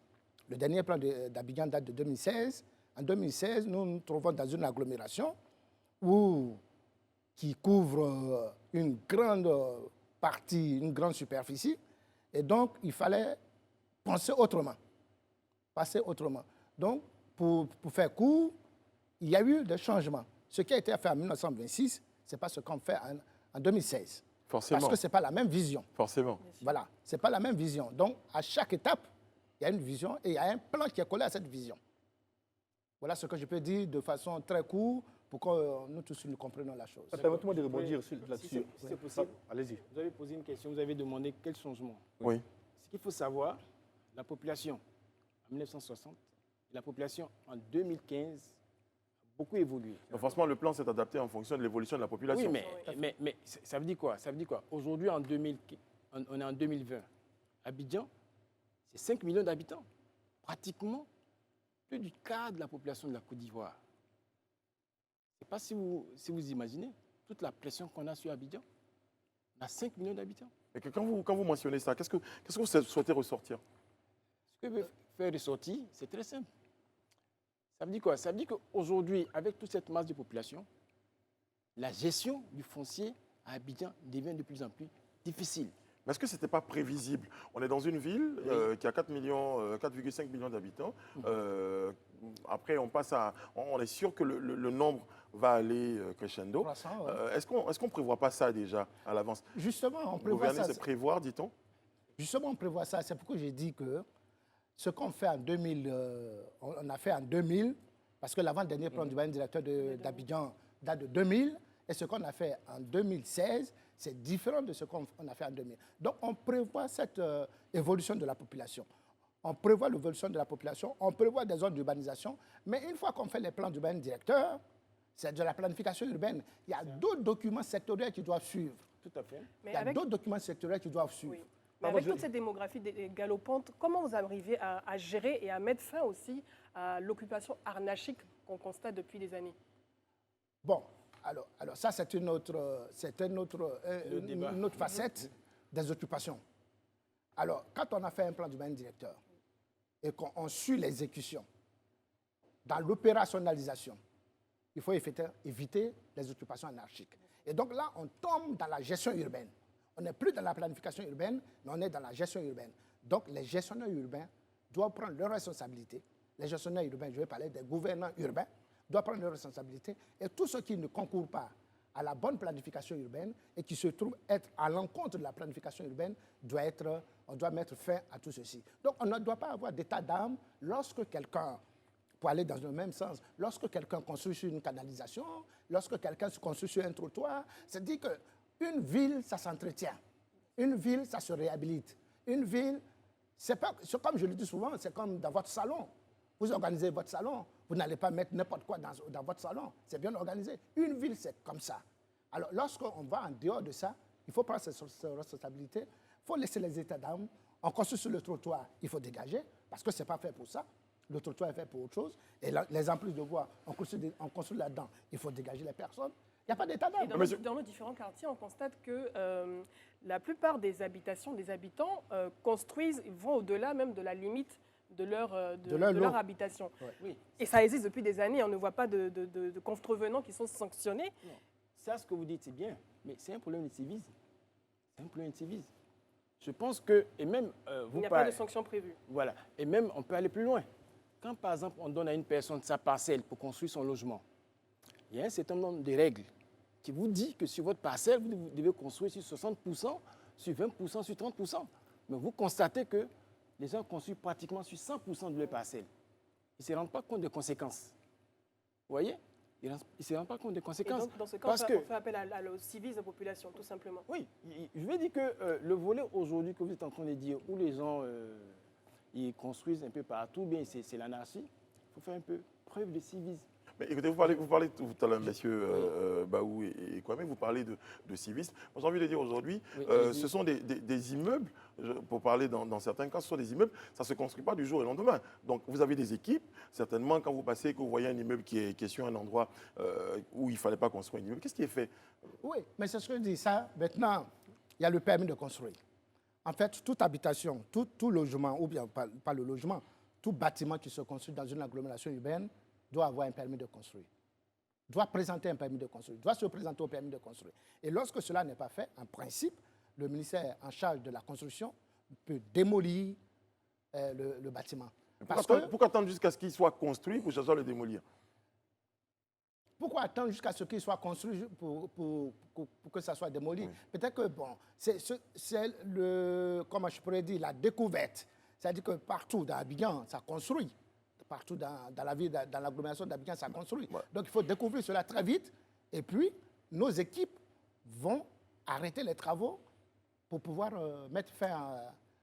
J: le dernier plan d'Abidjan date de 2016. En 2016, nous nous trouvons dans une agglomération qui couvre une grande partie, une grande superficie. Et donc, il fallait penser autrement. Passer autrement. Donc, pour faire court, il y a eu des changements. Ce qui a été fait en 1926, ce n'est pas ce qu'on fait en 2016.
A: Forcément.
J: Parce que ce n'est pas la même vision.
A: Forcément.
J: Voilà, ce n'est pas la même vision. Donc, à chaque étape, il y a une vision et il y a un plan qui est collé à cette vision. Voilà ce que je peux dire de façon très courte pour que nous tous nous comprenions la chose.
B: Permettez-moi de rebondir là-dessus.
K: Si c'est possible,
B: allez-y.
K: Vous avez posé une question, vous avez demandé quel changement.
A: Oui.
K: Ce qu'il faut savoir, la population en 1960 et la population en 2015 a beaucoup évolué.
A: Donc, franchement, le plan s'est adapté en fonction de l'évolution de la population.
K: Oui, mais ça veut dire quoi? Ça veut dire quoi? Aujourd'hui, on est en 2020. Abidjan, c'est 5 millions d'habitants. Pratiquement plus du quart de la population de la Côte d'Ivoire. Je ne sais pas si vous imaginez toute la pression qu'on a sur Abidjan. On a 5 millions d'habitants.
A: Et quand vous mentionnez ça, qu'est-ce que vous souhaitez ressortir?
K: Ce que je veux faire ressortir, c'est très simple. Ça veut dire quoi? Ça veut dire qu'aujourd'hui, avec toute cette masse de population, la gestion du foncier à Abidjan devient de plus en plus difficile.
A: Mais est-ce que ce n'était pas prévisible? On est dans une ville qui a 4,5 millions d'habitants. Après, on est sûr que le nombre va aller crescendo. Est-ce qu'on ne prévoit pas ça déjà à l'avance?
J: Justement, on prévoit ça.
A: Gouverner, c'est prévoir, dit-on?
J: Justement, on prévoit ça. C'est pourquoi j'ai dit que ce qu'on fait en 2000, on a fait en 2000, parce que l'avant-dernier plan d'urbanisme directeur d'Abidjan date de 2000, et ce qu'on a fait en 2016, c'est différent de ce qu'on a fait en 2000. Donc, on prévoit cette évolution de la population. On prévoit l'évolution de la population, on prévoit des zones d'urbanisation, mais une fois qu'on fait les plans d'urbanisme directeurs, c'est de la planification urbaine. Il y a d'autres documents sectoriels qui doivent suivre.
K: Tout à fait.
J: Il y a d'autres documents sectoriels qui doivent suivre.
D: Oui. Mais avec toute cette démographie galopante, comment vous arrivez à gérer et à mettre fin aussi à l'occupation anarchique qu'on constate depuis des années?
J: Bon, alors ça, c'est une autre facette des occupations. Alors, quand on a fait un plan d'urbanisme directeur et qu'on suit l'exécution, dans l'opérationnalisation, il faut éviter les occupations anarchiques. Et donc là, on tombe dans la gestion urbaine. On n'est plus dans la planification urbaine, mais on est dans la gestion urbaine. Donc, les gestionnaires urbains doivent prendre leurs responsabilités. Les gestionnaires urbains, je vais parler des gouvernants urbains, doivent prendre leurs responsabilités. Et tous ceux qui ne concourent pas à la bonne planification urbaine et qui se trouvent être à l'encontre de la planification urbaine, on doit mettre fin à tout ceci. Donc, on ne doit pas avoir d'état d'âme lorsque quelqu'un, pour aller dans le même sens, lorsque quelqu'un construit sur une canalisation, lorsque quelqu'un se construit sur un trottoir, c'est-à-dire que une ville, ça s'entretient. Une ville, ça se réhabilite. Une ville, c'est comme je le dis souvent, c'est comme dans votre salon. Vous organisez votre salon, vous n'allez pas mettre n'importe quoi dans votre salon. C'est bien organisé. Une ville, c'est comme ça. Alors, lorsqu'on va en dehors de ça, il faut prendre ses responsabilités. Il faut laisser les états d'âme. On construit sur le trottoir, il faut dégager, parce que ce n'est pas fait pour ça. Le trottoir est fait pour autre chose. Et les emprises de voie, on construit là-dedans, il faut dégager les personnes. Il n'y a pas d'état
D: Et
J: d'âme.
D: dans nos différents quartiers, on constate que la plupart des habitations, des habitants construisent, vont au-delà même de la limite de leur habitation.
J: Ouais.
K: Oui,
D: Et ça existe depuis des années. On ne voit pas de contrevenants qui sont sanctionnés.
K: ça, ce que vous dites, c'est bien, mais c'est un problème de civisme. C'est un problème de civisme. Je pense que, et même,
D: Il n'y a pas de sanctions prévues.
K: Voilà, et même, on peut aller plus loin. Quand, par exemple, on donne à une personne sa parcelle pour construire son logement, il y a un certain nombre de règles qui vous dit que sur votre parcelle, vous devez construire sur 60%, sur 20%, sur 30%. Mais vous constatez que les gens construisent pratiquement sur 100% de leur parcelle. Ils ne se rendent pas compte des conséquences. Vous voyez? Ils ne se rendent pas compte des
D: Et
K: conséquences.
D: donc, dans ce cas,
K: Parce
D: on fait appel au civisme de la population, tout simplement.
K: Oui, je veux dire que le volet aujourd'hui que vous êtes en train de dire, où les gens ils construisent un peu partout, bien c'est l'anarchie, il faut faire un peu preuve de civisme.
A: Mais écoutez, vous parlez tout à l'heure, messieurs Baou et Kwame, vous parlez de civisme. Moi, j'ai envie de dire aujourd'hui, ce sont des immeubles, pour parler dans certains cas, ce sont des immeubles, ça ne se construit pas du jour au lendemain. Donc, vous avez des équipes, certainement, quand vous passez, que vous voyez un immeuble qui est sur un endroit où il ne fallait pas construire un immeuble, qu'est-ce qui est fait?
J: Oui, mais c'est ce que je dis. Ça, maintenant, il y a le permis de construire. En fait, toute habitation, tout logement, ou bien pas le logement, tout bâtiment qui se construit dans une agglomération urbaine doit avoir un permis de construire, doit présenter un permis de construire, doit se présenter au permis de construire. Et lorsque cela n'est pas fait, en principe, le ministère en charge de la construction peut démolir le bâtiment.
A: Pourquoi attendre jusqu'à ce qu'il soit construit pour chercher à le démolir?
J: Pourquoi attendre jusqu'à ce qu'il soit construit pour que ça soit démoli? Peut-être que, bon, c'est comment je pourrais dire, la découverte. C'est-à-dire que partout dans Abidjan, ça construit. Partout dans la ville, dans l'agglomération d'Abidjan, ça construit. Ouais. Donc il faut découvrir cela très vite. Et puis, nos équipes vont arrêter les travaux pour pouvoir mettre fin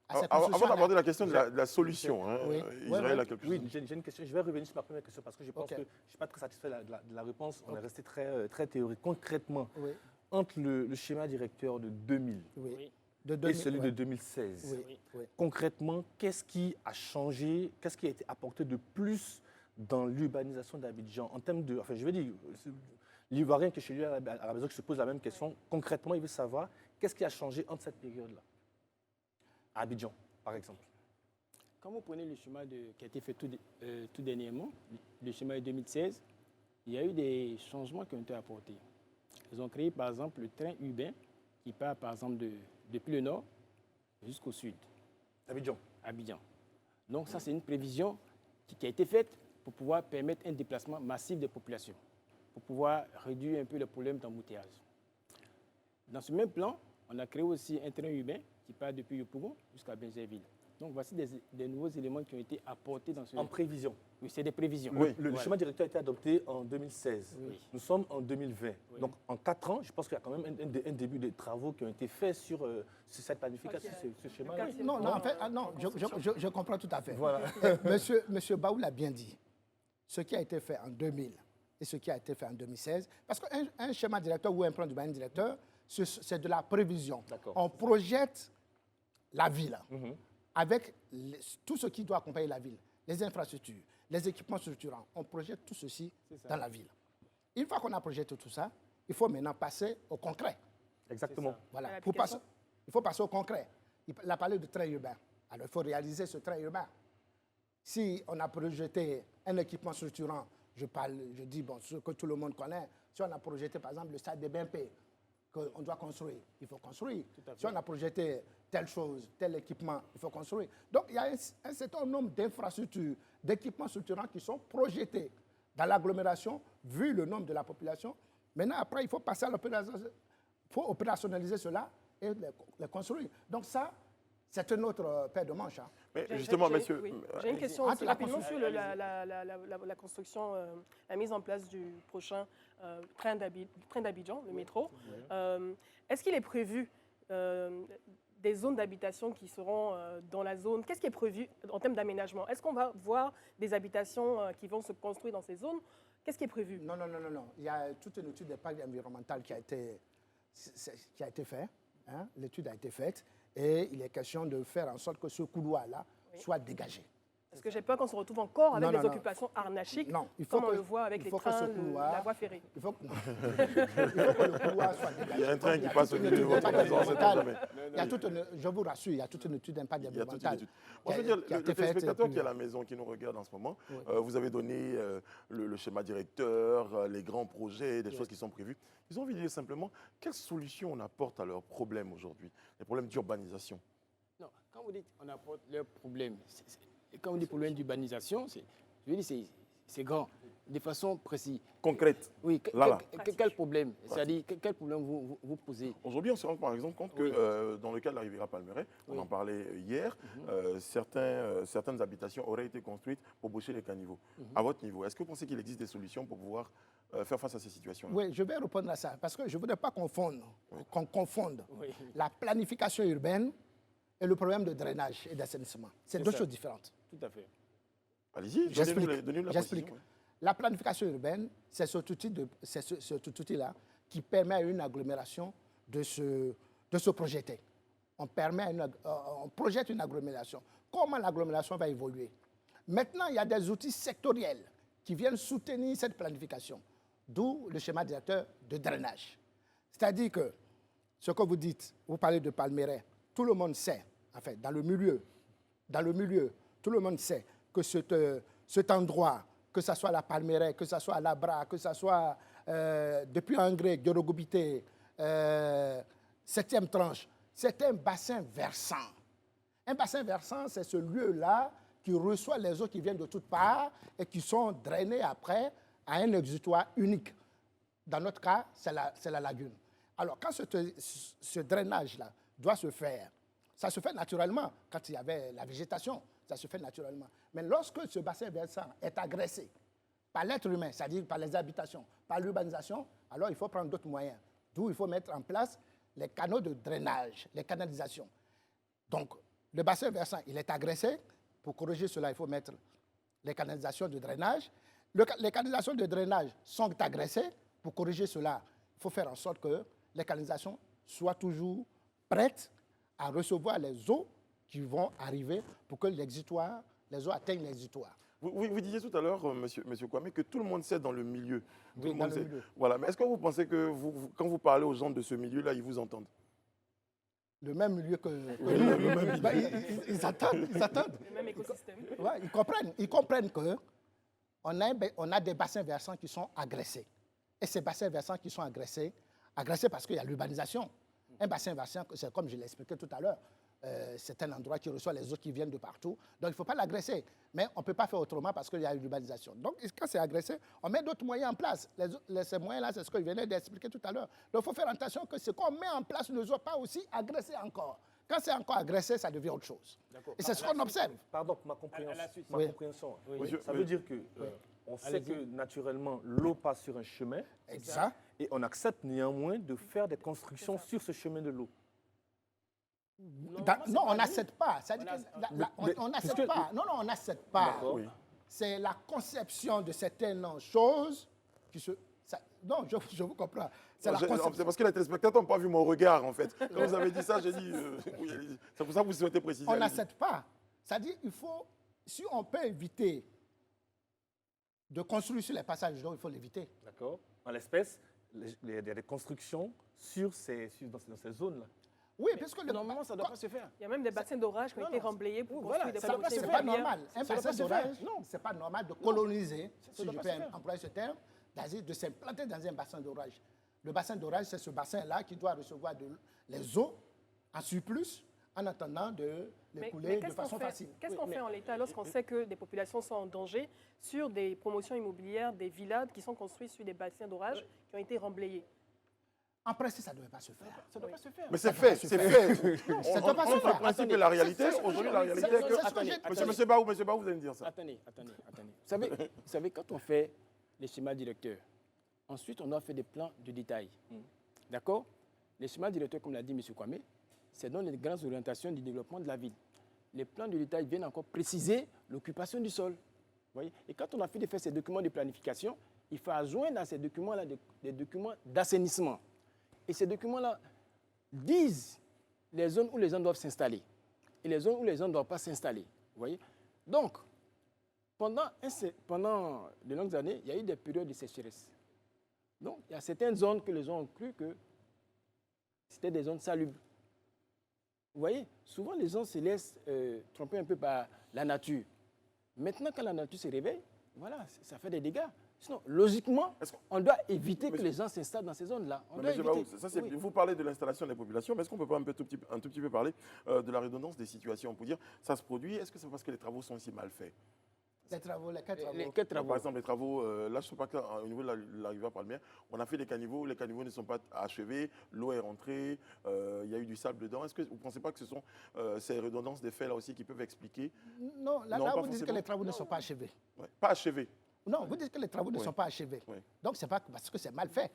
J: à cette construction.
A: Avant d'aborder la question de la solution, hein, Israël a quelque chose.
B: Oui, j'ai une question. Je vais revenir sur ma première question parce que je pense que je ne suis pas très satisfait de la réponse. On est resté très théorique. Concrètement, entre le schéma directeur de 2000 et celui de 2016, concrètement, qu'est-ce qui a changé, qu'est-ce qui a été apporté de plus dans l'urbanisation d'Abidjan en termes de... Enfin, je veux dire, l'Ivoirien qui est chez lui à la maison qui se pose la même question, concrètement, il veut savoir qu'est-ce qui a changé entre cette période-là, à Abidjan, par exemple.
K: Quand vous prenez le schéma qui a été fait tout dernièrement, le schéma de 2016, il y a eu des changements qui ont été apportés. Ils ont créé, par exemple, le train urbain qui part, par exemple, depuis le nord jusqu'au sud. Abidjan. Donc ça, c'est une prévision qui a été faite pour pouvoir permettre un déplacement massif des populations, pour pouvoir réduire un peu le problème d'embouteillage. Dans ce même plan, on a créé aussi un train urbain qui part depuis Yopougon jusqu'à Benjerville. Donc voici des nouveaux éléments qui ont été apportés dans ce...
B: En prévision.
K: Oui, c'est des prévisions.
B: Le schéma directeur a été adopté en 2016. Oui. Nous sommes en 2020. Oui. Donc en 4 ans, je pense qu'il y a quand même un début de travaux qui ont été faits sur cette planification, ce schéma-là.
J: Non, en fait, je comprends tout à fait.
B: Voilà.
J: Monsieur Baou l'a bien dit. Ce qui a été fait en 2000 et ce qui a été fait en 2016, parce qu'un schéma directeur ou un plan du directeur, c'est de la prévision. On projette la ville. Avec tout ce qui doit accompagner la ville, les infrastructures, les équipements structurants. On projette tout ceci dans la ville. Une fois qu'on a projeté tout ça, il faut maintenant passer au concret.
B: Exactement.
J: Voilà. Il faut passer au concret. Il a parlé de train urbain. Alors, il faut réaliser ce train urbain. Si on a projeté un équipement structurant, je dis, bon, ce que tout le monde connaît, si on a projeté, par exemple, le stade de BNP, qu'on doit construire, il faut construire. Si on a projeté telle chose, tel équipement, il faut construire. Donc, il y a un certain nombre d'infrastructures, d'équipements structurants qui sont projetés dans l'agglomération, vu le nombre de la population. Maintenant, après, il faut passer à l'opération, il faut opérationnaliser cela et les construire. Donc ça, c'est une autre paire de manches. Hein.
A: Mais justement, monsieur...
D: Oui. J'ai une question aussi rapidement sur la construction, la mise en place du prochain train d'Abidjan, le métro. Est-ce qu'il est prévu des zones d'habitation qui seront dans la zone? Qu'est-ce qui est prévu en termes d'aménagement? Est-ce qu'on va voir des habitations qui vont se construire dans ces zones? Qu'est-ce qui est prévu?
J: Non. Il y a toute une étude d'impact environnemental qui a été faite. Hein? L'étude a été faite et il est question de faire en sorte que ce couloir-là soit dégagé.
D: Parce que j'ai peur qu'on se retrouve encore avec
J: Non,
D: des
J: non, non.
D: occupations arnachiques,
J: Non, il faut
D: comme on
J: que-
D: le voit avec
J: il
D: les
J: faut que ce
D: trains,
J: couloir-
D: la voie ferrée.
J: Il faut que, il faut que le couloir soit dégagé.
A: Il y a un train qui
J: Donc,
A: passe au
J: toute
A: milieu de
J: une
A: votre
J: étude
A: maison,
J: d'impact
A: c'est pas
J: environnemental.
A: jamais.
J: Il y a toute une, je vous rassure, il y a toute une étude d'impact
A: Il y a toute une
J: environnemental.
A: étude. Moi, je veux dire,
J: qui a
A: le
J: été faite
A: téléspectateur
J: depuis-
A: qui est à la maison, qui nous regarde en ce moment,
J: Oui.
A: vous avez donné le schéma directeur, les grands projets, des choses qui sont prévues. Ils ont envie de dire simplement, quelles solutions on apporte à leurs problèmes aujourd'hui, les problèmes d'urbanisation?
K: Non, quand vous dites on apporte leurs problèmes, et quand vous dites problème d'urbanisation, je veux dire c'est grand, de façon précise.
A: Concrète.
K: Oui,
A: Là.
K: quel problème? C'est-à-dire, quel problème vous posez?
A: Aujourd'hui, on se rend par exemple compte que
K: Oui.
A: dans le cas de la Riviera Palmeraie, on
K: Oui.
A: en parlait hier, certaines habitations auraient été construites pour boucher les caniveaux. À votre niveau, est-ce que vous pensez qu'il existe des solutions pour pouvoir faire face à ces situations?
J: Oui, je vais répondre à ça, parce que je ne voudrais pas qu'on confonde
K: Oui.
J: la planification urbaine et le problème de drainage et d'assainissement. C'est deux
K: ça.
J: choses différentes.
K: Tout à fait.
A: Allez-y,
J: J'explique.
A: donnez-nous la
J: J'explique.
A: précision.
J: La planification urbaine, c'est cet outil-là qui permet à une agglomération de se projeter. On projette une agglomération. Comment l'agglomération va évoluer? Maintenant, il y a des outils sectoriels qui viennent soutenir cette planification, d'où le schéma directeur de drainage. C'est-à-dire que ce que vous dites, vous parlez de Palmeraie, tout le monde sait, en fait, dans le milieu, tout le monde sait que cet endroit, que ce soit la Palmeraie, que ce soit la Bra, que ce soit depuis Angré, Yorogobité, 7e tranche, c'est un bassin versant. Un bassin versant, c'est ce lieu-là qui reçoit les eaux qui viennent de toutes parts et qui sont drainées après à un exutoire unique. Dans notre cas, c'est la lagune. Alors, quand ce drainage-là doit se faire, ça se fait naturellement. Quand il y avait la végétation, ça se fait naturellement. Mais lorsque ce bassin versant est agressé par l'être humain, c'est-à-dire par les habitations, par l'urbanisation, alors il faut prendre d'autres moyens. D'où il faut mettre en place les canaux de drainage, les canalisations. Donc, le bassin versant, il est agressé. Pour corriger cela, il faut mettre les canalisations de drainage. Les canalisations de drainage sont agressées. Pour corriger cela, il faut faire en sorte que les canalisations soient toujours prêtes à recevoir les eaux qui vont arriver pour que les eaux atteignent l'exutoire.
A: Vous disiez tout à l'heure, monsieur Kwame, que tout le monde sait dans le milieu. Tout
J: Oui,
A: le monde
J: dans le
A: sait.
J: milieu.
A: Voilà. Mais est-ce que vous pensez que quand vous parlez aux gens de ce milieu-là, ils vous entendent?
J: Le même milieu que
A: Oui,
J: nous.
A: le même milieu.
J: Ben, ils attendent.
D: Le même écosystème.
J: Ouais, ils comprennent que on a des bassins versants qui sont agressés. Et ces bassins versants qui sont agressés parce qu'il y a l'urbanisation. Un bassin versant, c'est comme je l'ai expliqué tout à l'heure, c'est un endroit qui reçoit les eaux qui viennent de partout. Donc il ne faut pas l'agresser. Mais on ne peut pas faire autrement parce qu'il y a l'urbanisation. Donc quand c'est agressé, on met d'autres moyens en place. Ces moyens-là, c'est ce que je venais d'expliquer tout à l'heure. Donc il faut faire attention que ce qu'on met en place ne soit pas aussi agressé encore. Quand c'est encore agressé, ça devient autre chose. Et c'est ce qu'on observe.
B: Pardon pour ma compréhension.
J: Oui.
B: compréhension.
A: Monsieur-
B: Ça veut dire que on sait que naturellement l'eau passe sur un chemin
J: Exact.
B: et on accepte néanmoins de faire des constructions sur ce chemin de l'eau.
J: Non, on n'accepte pas. On n'accepte
B: puisque-
J: pas. Non, on n'accepte pas.
B: D'accord.
A: Oui.
J: C'est la conception de certaines choses qui se... non, je vous comprends. C'est la conception.
A: C'est parce que les téléspectateurs n'ont pas vu mon regard, en fait. Quand vous avez dit ça, j'ai dit... oui, allez-y. C'est pour ça que vous souhaitez préciser.
J: On
A: allez-y.
J: n'accepte pas. C'est-à-dire il faut... Si on peut éviter de construire sur les passages d'eau, il faut l'éviter.
B: D'accord. En l'espèce, il y a des constructions dans ces zones-là.
J: Oui, parce que
K: Normalement, ça ne doit pas se faire.
D: Il y a même des bassins d'orage qui ont
K: Non,
D: été
K: non,
D: remblayés pour
K: voilà,
D: construire des
K: ça doit pas se
J: c'est
K: faire.
J: pas normal. Un
K: Ça doit
J: bassin
K: pas se faire.
J: d'orage,
K: Non.
J: c'est pas normal de coloniser, si
K: doit
J: je
K: pas
J: peux
K: se faire.
J: employer ce terme, de s'implanter dans un bassin d'orage. Le bassin d'orage, c'est ce bassin-là qui doit recevoir les eaux en surplus en attendant de les couler de
D: qu'est-ce
J: façon
D: qu'on fait,
J: facile.
D: qu'est-ce qu'on fait en l'état lorsqu'on sait que des populations sont en danger sur des promotions immobilières, des villas qui sont construites sur des bassins d'orage qui ont été remblayés?
J: En principe, ça ne devait pas se faire.
K: Ça ne doit pas se faire.
A: Mais c'est fait, c'est fait.
J: Ça doit pas se
A: Entre
J: faire.
A: le principe et la réalité, aujourd'hui, la réalité est que...
K: Attendez.
A: Monsieur Baou, vous allez me dire ça.
K: Attendez. Vous savez, quand on fait les schémas directeurs, ensuite on doit faire des plans de détail. D'accord? Les schémas directeurs, comme l'a dit M. Kwame, c'est dans les grandes orientations du développement de la ville. Les plans de détail viennent encore préciser l'occupation du sol. Voyez? Et quand on a fait de faire ces documents de planification, il faut adjoindre à ces documents-là des documents d'assainissement. Et ces documents-là disent les zones où les gens doivent s'installer et les zones où les gens ne doivent pas s'installer. Vous voyez? Donc, pendant de longues années, il y a eu des périodes de sécheresse. Donc, il y a certaines zones que les gens ont cru que c'était des zones salubres. Vous voyez, souvent les gens se laissent tromper un peu par la nature. Maintenant, quand la nature se réveille, voilà, ça fait des dégâts. Sinon, logiquement, on doit éviter que les gens s'installent dans ces zones-là.
A: Vous parlez de l'installation des populations, mais est-ce qu'on peut pas un tout petit peu parler de la redondance des situations? On peut dire, ça se produit, est-ce que c'est parce que les travaux sont si mal faits?
J: Les travaux, lesquels travaux?
K: Lesquels travaux?
A: Par exemple, les travaux, là je ne sais pas qu'au niveau de la rivière Palmière, on a fait des caniveaux, les caniveaux ne sont pas achevés, l'eau est rentrée, il y a eu du sable dedans. Est-ce que vous ne pensez pas que ce sont ces redondances des faits là aussi qui peuvent expliquer?
J: Non, là vous dites que les travaux ne sont pas achevés.
A: Ouais, pas achevés.
J: Non, vous dites que les travaux ne sont pas achevés. Donc, ce n'est pas parce que c'est mal fait.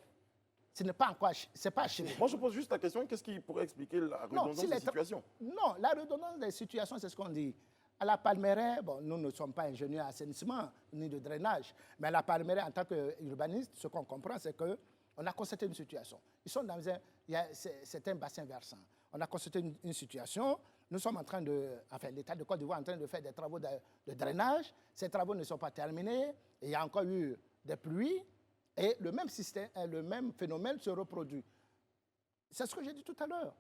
J: Ce n'est pas encore c'est pas achevé.
A: Moi, je pose juste la question, qu'est-ce qui pourrait expliquer la redondance des situations? Non,
J: la redondance des situations, c'est ce qu'on dit. À la Palmeraie, bon, nous ne sommes pas ingénieurs d'assainissement ni de drainage, mais à la Palmeraie, en tant qu'urbaniste, ce qu'on comprend, c'est qu'on a constaté une situation. Ils sont dans c'est un bassin versant. On a constaté une situation. Nous sommes en train l'État de Côte d'Ivoire est en train de faire des travaux de drainage. Ces travaux ne sont pas terminés. Il y a encore eu des pluies et le même système, le même phénomène se reproduit. C'est ce que j'ai dit tout à l'heure.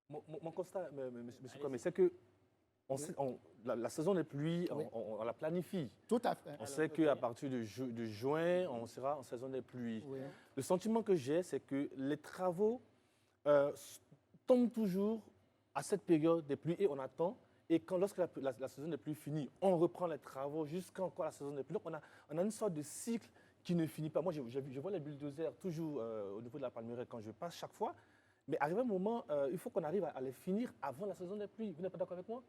B: Mon constat, M. Kwame, c'est que la saison des pluies, on la planifie.
J: Tout à fait.
B: On sait qu'à partir de juin, on sera en saison des pluies. Oui. Le sentiment que j'ai, c'est que les travaux tombent toujours à cette période des pluies et on attend. Et lorsque la saison des pluies finit, on reprend les travaux jusqu'à encore la saison des pluies. Donc on a une sorte de cycle qui ne finit pas. Moi, je vois les bulldozers toujours au niveau de la Palmeraie quand je passe chaque fois. Mais arrivé un moment, il faut qu'on arrive à les finir avant la saison des pluies. Vous n'êtes pas d'accord avec moi?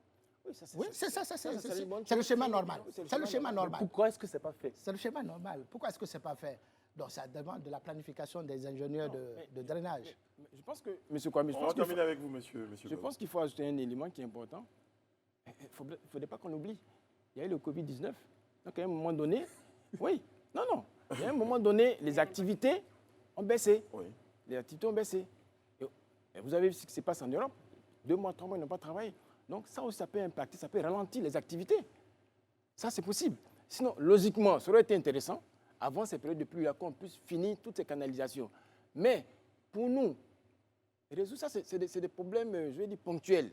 J: Oui, c'est ça. C'est le schéma normal. C'est le schéma normal.
B: Pourquoi est-ce que ce n'est pas fait?
J: C'est le schéma normal. Pourquoi est-ce que ce n'est pas fait? Donc, ça demande de la planification des ingénieurs de drainage.
K: Mais je pense que, M. Kwame,
A: on va terminer avec vous, monsieur.
K: Je pense qu'il faut ajouter un élément qui est important. Il ne faudrait pas qu'on oublie. Il y a eu le Covid-19. Donc, à un moment donné, oui, non. À un moment donné, les activités ont baissé.
A: Oui.
K: Les activités ont baissé. Et vous avez vu ce qui se passe en Europe. 2 mois, 3 mois, ils n'ont pas travaillé. Donc, ça aussi, ça peut impacter, ça peut ralentir les activités. Ça, c'est possible. Sinon, logiquement, ça aurait été intéressant, avant ces périodes de pluie, qu'on puisse finir toutes ces canalisations. Mais, pour nous, résoudre ça, c'est des problèmes, je vais dire, ponctuels.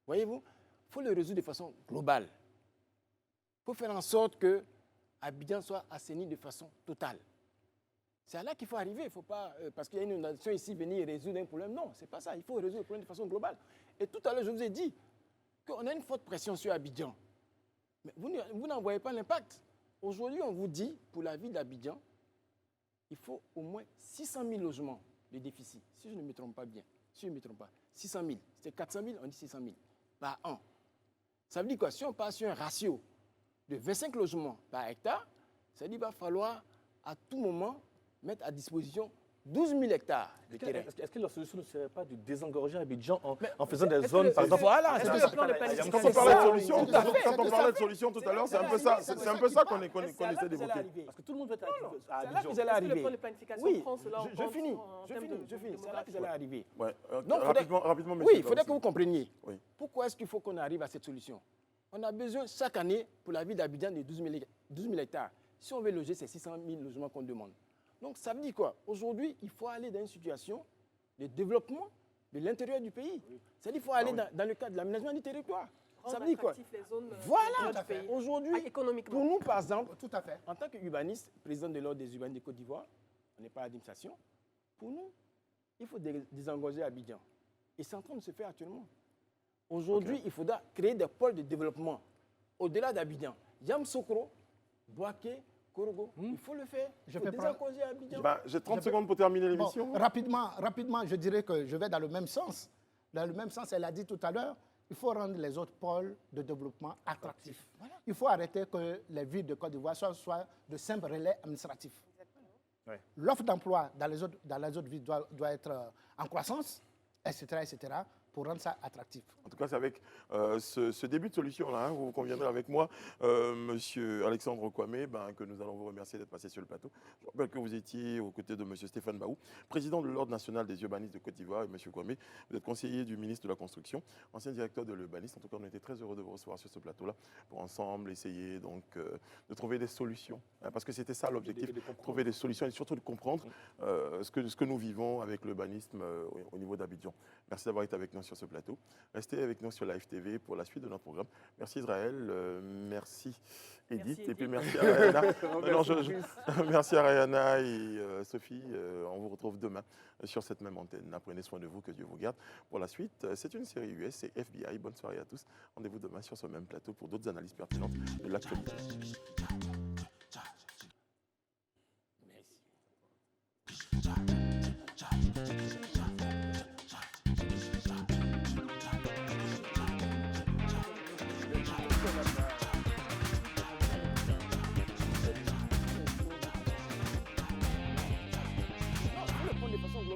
K: Voyez-vous, il faut le résoudre de façon globale. Il faut faire en sorte que Abidjan soit assaini de façon totale. C'est à là qu'il faut arriver. Il ne faut pas, parce qu'il y a une inondation ici, venir résoudre un problème. Non, ce n'est pas ça. Il faut résoudre le problème de façon globale. Et tout à l'heure, je vous ai dit qu'on a une forte pression sur Abidjan. Mais vous n'en voyez pas l'impact. Aujourd'hui, on vous dit, pour la ville d'Abidjan, il faut au moins 600 000 logements de déficit. Si je ne me trompe pas bien. Si je ne me trompe pas. 600 000. C'était 400 000, on dit 600 000 par an. Ça veut dire quoi? Si on passe sur un ratio de 25 logements par hectare, ça veut dire qu'il va falloir à tout moment mettre à disposition 12 000 hectares de terrain.
B: Est-ce que la solution ne serait pas de désengorger Abidjan en faisant des zones, par exemple?
K: Voilà,
D: est-ce que le plan de planification...
A: Quand on parlait de solution tout à l'heure, c'est un peu ça qu'on essaie d'évoquer.
B: Parce que tout le monde veut être
K: à Abidjan. C'est là que j'allais arriver. Le plan de planification prend cela en compte? Je finis. C'est là que j'allais arriver.
A: Donc, rapidement, monsieur.
K: Oui, il faudrait que vous compreniez. Pourquoi est-ce qu'il faut qu'on arrive à cette solution? On a besoin chaque année, pour la ville d'Abidjan, de 12 000 hectares. Si on veut loger, c'est 600 000 logements qu'on demande. Donc, ça veut dire quoi? Aujourd'hui, il faut aller dans une situation de développement de l'intérieur du pays. C'est-à-dire qu'il faut aller dans le cadre de l'aménagement du territoire. Ça veut dire quoi? Voilà. Aujourd'hui, pour nous, par exemple, en tant qu'urbaniste, président de l'Ordre des urbanistes de Côte d'Ivoire, on n'est pas à l'administration, pour nous, il faut désengorger Abidjan. Et c'est en train de se faire actuellement. Aujourd'hui, il faudra créer des pôles de développement au-delà d'Abidjan. Yamoussoukro, Bouaké, Korogo, il faut le faire. Il faut désengorger Abidjan.
A: J'ai 30 secondes pour terminer l'émission.
J: Rapidement, je dirais que je vais dans le même sens. Dans le même sens, elle a dit tout à l'heure, il faut rendre les autres pôles de développement attractifs. Voilà. Il faut arrêter que les villes de Côte d'Ivoire soient de simples relais administratifs. L'offre d'emploi dans les autres villes doit être en croissance, etc. pour rendre ça attractif.
A: En tout cas, c'est avec ce début de solution-là, vous conviendrez avec moi, Monsieur Alexandre Kwame, que nous allons vous remercier d'être passé sur le plateau. Je rappelle que vous étiez aux côtés de Monsieur Stéphane Baou, président de l'Ordre national des urbanistes de Côte d'Ivoire. Et Monsieur Kwame, vous êtes conseiller du ministre de la Construction, ancien directeur de l'urbanisme. En tout cas, on était très heureux de vous recevoir sur ce plateau-là pour ensemble essayer donc de trouver des solutions. Parce que c'était ça l'objectif, trouver des solutions et surtout de comprendre ce que nous vivons avec l'urbanisme au niveau d'Abidjan. Merci d'avoir été avec nous sur ce plateau. Restez avec nous sur Live TV pour la suite de notre programme. Merci Israël, merci Edith, et puis merci à Rayana. Merci à Rayana et Sophie. On vous retrouve demain sur cette même antenne. Prenez soin de vous, que Dieu vous garde. Pour la suite, c'est une série US, c'est FBI. Bonne soirée à tous. Rendez-vous demain sur ce même plateau pour d'autres analyses pertinentes de l'actualité.
K: Merci.